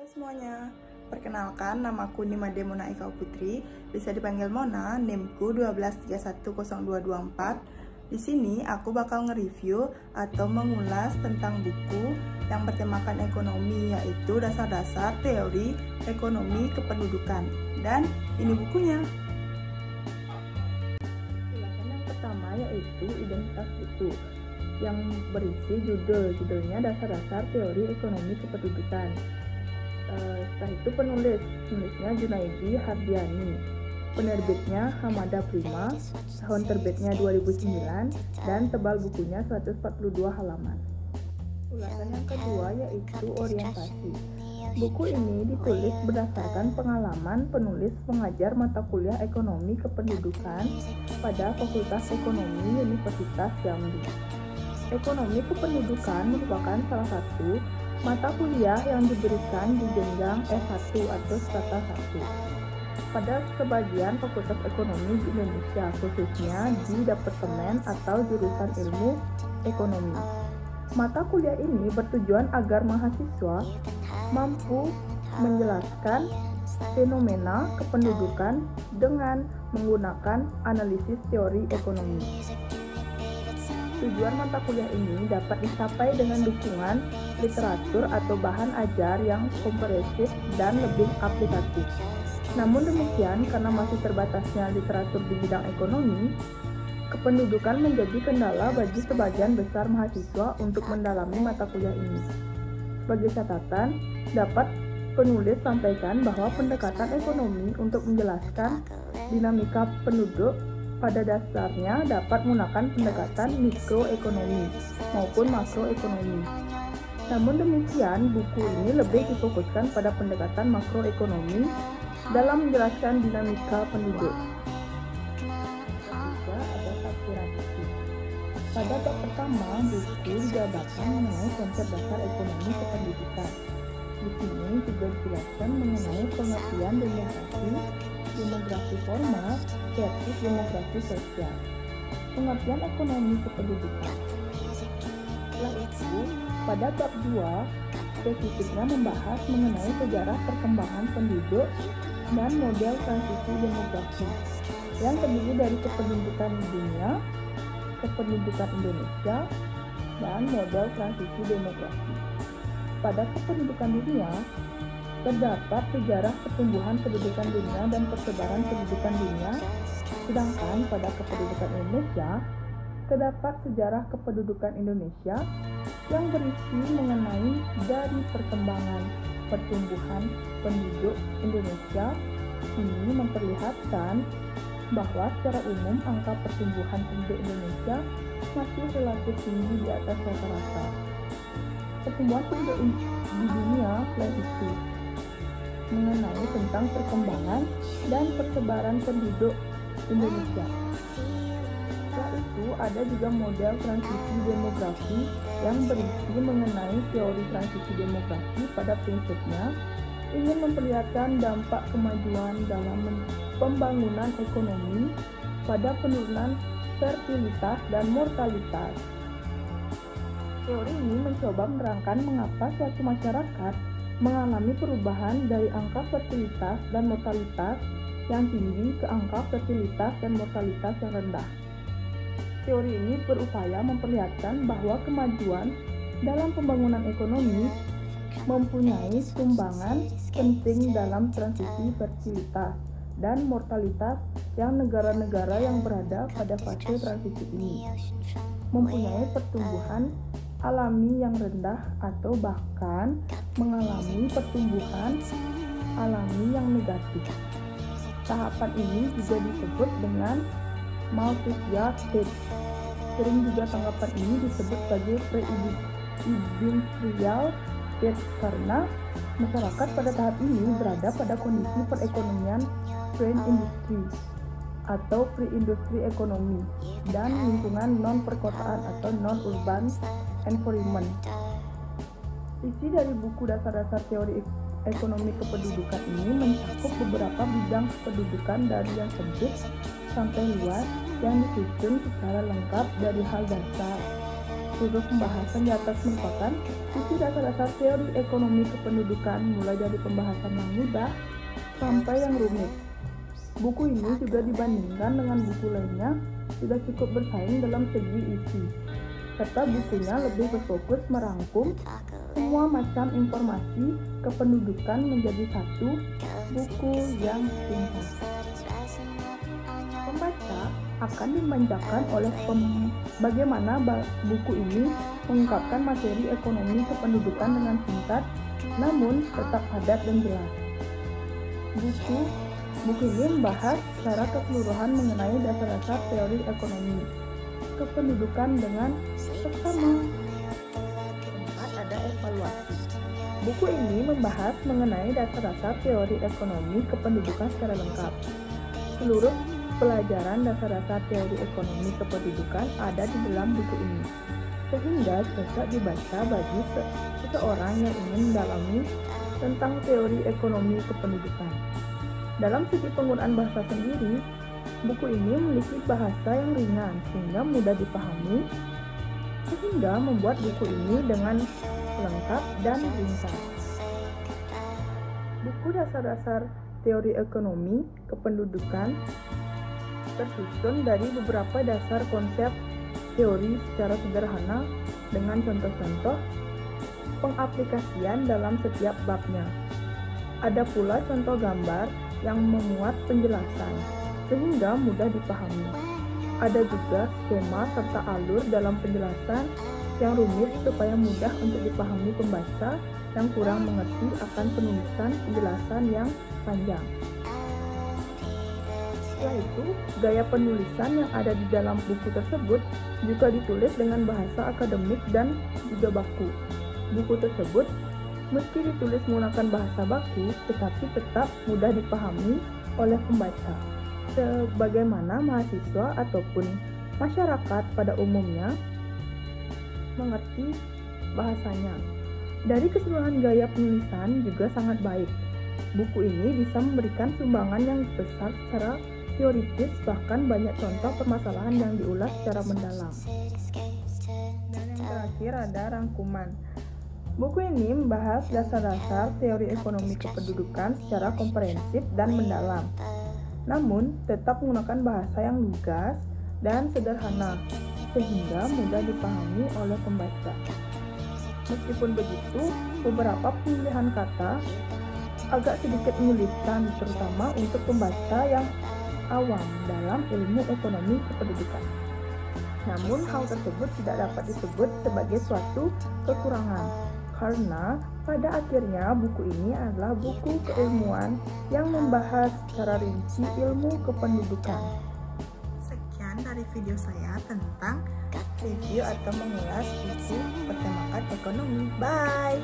Halo semuanya, perkenalkan namaku Nimade Mona Ika Putri, bisa dipanggil Mona, NIM-ku 123102224. Di sini aku bakal nge-review atau mengulas tentang buku yang bertemakan ekonomi, yaitu Dasar-Dasar Teori Ekonomi Kependudukan. Dan ini bukunya. Ulasan yang pertama yaitu identitas buku, yang berisi judulnya Dasar-Dasar Teori Ekonomi Kependudukan. Setelah itu penulisnya Junaidi Hardiani, penerbitnya Hamada Prima, tahun terbitnya 2009, dan tebal bukunya 142 halaman. Ulasan yang kedua yaitu orientasi. Buku ini ditulis berdasarkan pengalaman penulis mengajar mata kuliah ekonomi kependudukan pada Fakultas Ekonomi Universitas Jambi. Ekonomi kependudukan merupakan salah satu mata kuliah yang diberikan di jenjang S1 atau strata 1 pada sebagian fakultas ekonomi di Indonesia, khususnya di Departemen atau jurusan ilmu ekonomi. Mata kuliah ini bertujuan agar mahasiswa mampu menjelaskan fenomena kependudukan dengan menggunakan analisis teori ekonomi. Tujuan mata kuliah ini dapat dicapai dengan dukungan literatur atau bahan ajar yang komprehensif dan lebih aplikatif. Namun demikian, karena masih terbatasnya literatur di bidang ekonomi, kependudukan menjadi kendala bagi sebagian besar mahasiswa untuk mendalami mata kuliah ini. Sebagai catatan, dapat penulis sampaikan bahwa pendekatan ekonomi untuk menjelaskan dinamika penduduk pada dasarnya dapat menggunakan pendekatan mikroekonomi maupun makroekonomi. Namun demikian, buku ini lebih difokuskan pada pendekatan makroekonomi dalam menjelaskan dinamika penduduk. Ketiga, ada tafsiran buku. Pada bab pertama, buku dijabarkan mengenai konsep dasar ekonomi kependudukan. Di sini juga dijelaskan mengenai pengertian demografi formal versus demografi sosial, pengertian ekonomi kependudukan. Setelah itu, pada bab 2, spesifiknya membahas mengenai sejarah perkembangan penduduk dan model transisi demografi yang terdiri dari kependudukan dunia, kependudukan Indonesia, dan model transisi demografi. Pada kependudukan dunia, terdapat sejarah pertumbuhan pendudukan dunia dan persebaran pendudukan dunia, sedangkan pada kependudukan Indonesia, terdapat sejarah kependudukan Indonesia yang berisi mengenai dari perkembangan pertumbuhan penduduk Indonesia. Ini memperlihatkan bahwa secara umum angka pertumbuhan penduduk Indonesia masih relatif tinggi di atas rata-rata pertumbuhan penduduk di dunia. Selain itu, mengenai tentang perkembangan dan persebaran penduduk Indonesia. Setelah itu, ada juga model transisi demografi yang berisi mengenai teori transisi demografi. Pada prinsipnya ingin memperlihatkan dampak kemajuan dalam pembangunan ekonomi pada penurunan fertilitas dan mortalitas. Teori ini mencoba menerangkan mengapa suatu masyarakat mengalami perubahan dari angka fertilitas dan mortalitas yang tinggi ke angka fertilitas dan mortalitas yang rendah. Teori ini berupaya memperlihatkan bahwa kemajuan dalam pembangunan ekonomi mempunyai sumbangan penting dalam transisi fertilitas dan mortalitas yang negara-negara yang berada pada fase transisi ini mempunyai pertumbuhan alami yang rendah atau bahkan mengalami pertumbuhan alami yang negatif. Tahapan ini juga disebut dengan multi-year stage. Sering juga tanggapan ini disebut sebagai pre-industrial stage karena masyarakat pada tahap ini berada pada kondisi perekonomian pre-industri atau pre-industri ekonomi dan lingkungan non-perkotaan atau non-urban environment. Isi dari buku Dasar-Dasar Teori Ekonomi Kependudukan ini mencakup beberapa bidang kependudukan dari yang sempit sampai luas yang disusun secara lengkap dari hal dasar Seluruh pembahasan di atas merupakan isi dasar-dasar teori ekonomi kependudukan mulai dari pembahasan yang mudah sampai yang rumit. Buku ini juga dibandingkan dengan buku lainnya sudah cukup bersaing dalam segi isi, serta bukunya lebih berfokus merangkum semua macam informasi kependudukan menjadi satu buku yang singkat. Pembaca akan dimanjakan oleh bagaimana buku ini mengungkapkan materi ekonomi kependudukan dengan singkat namun tetap padat dan jelas. Buku ini membahas secara keseluruhan mengenai dasar-dasar teori ekonomi kependudukan dengan seksama. Keempat, ada evaluasi. Buku ini membahas mengenai dasar-dasar teori ekonomi kependudukan secara lengkap. Seluruh pelajaran dasar-dasar teori ekonomi kependudukan ada di dalam buku ini, sehingga cocok dibaca bagi seseorang yang ingin mendalami tentang teori ekonomi kependudukan. Dalam segi penggunaan bahasa sendiri, buku ini memiliki bahasa yang ringan sehingga mudah dipahami, sehingga membuat buku ini dengan lengkap dan ringkas. Buku dasar-dasar teori ekonomi kependudukan tersusun dari beberapa dasar konsep teori secara sederhana dengan contoh-contoh pengaplikasian dalam setiap babnya. Ada pula contoh gambar yang memuat penjelasan sehingga mudah dipahami. Ada juga skema serta alur dalam penjelasan yang rumit supaya mudah untuk dipahami pembaca yang kurang mengerti akan penulisan penjelasan yang panjang. Setelah itu, gaya penulisan yang ada di dalam buku tersebut juga ditulis dengan bahasa akademik dan juga baku. Buku tersebut meski ditulis menggunakan bahasa baku, tetapi tetap mudah dipahami oleh pembaca, sebagaimana mahasiswa ataupun masyarakat pada umumnya mengerti bahasanya. Dari keseluruhan gaya penulisan juga sangat baik. Buku ini bisa memberikan sumbangan yang besar secara teoritis, bahkan banyak contoh permasalahan yang diulas secara mendalam. Dan yang terakhir ada rangkuman. Buku ini membahas dasar-dasar teori ekonomi kependudukan secara komprehensif dan mendalam, namun tetap menggunakan bahasa yang lugas dan sederhana, sehingga mudah dipahami oleh pembaca. Meskipun begitu, beberapa pemilihan kata agak sedikit menyulitkan, terutama untuk pembaca yang awam dalam ilmu ekonomi kependudukan. Namun, hal tersebut tidak dapat disebut sebagai suatu kekurangan, karena pada akhirnya buku ini adalah buku keilmuan yang membahas secara rinci ilmu kependudukan. Sekian dari video saya tentang review atau mengulas buku bertemakan ekonomi. Bye!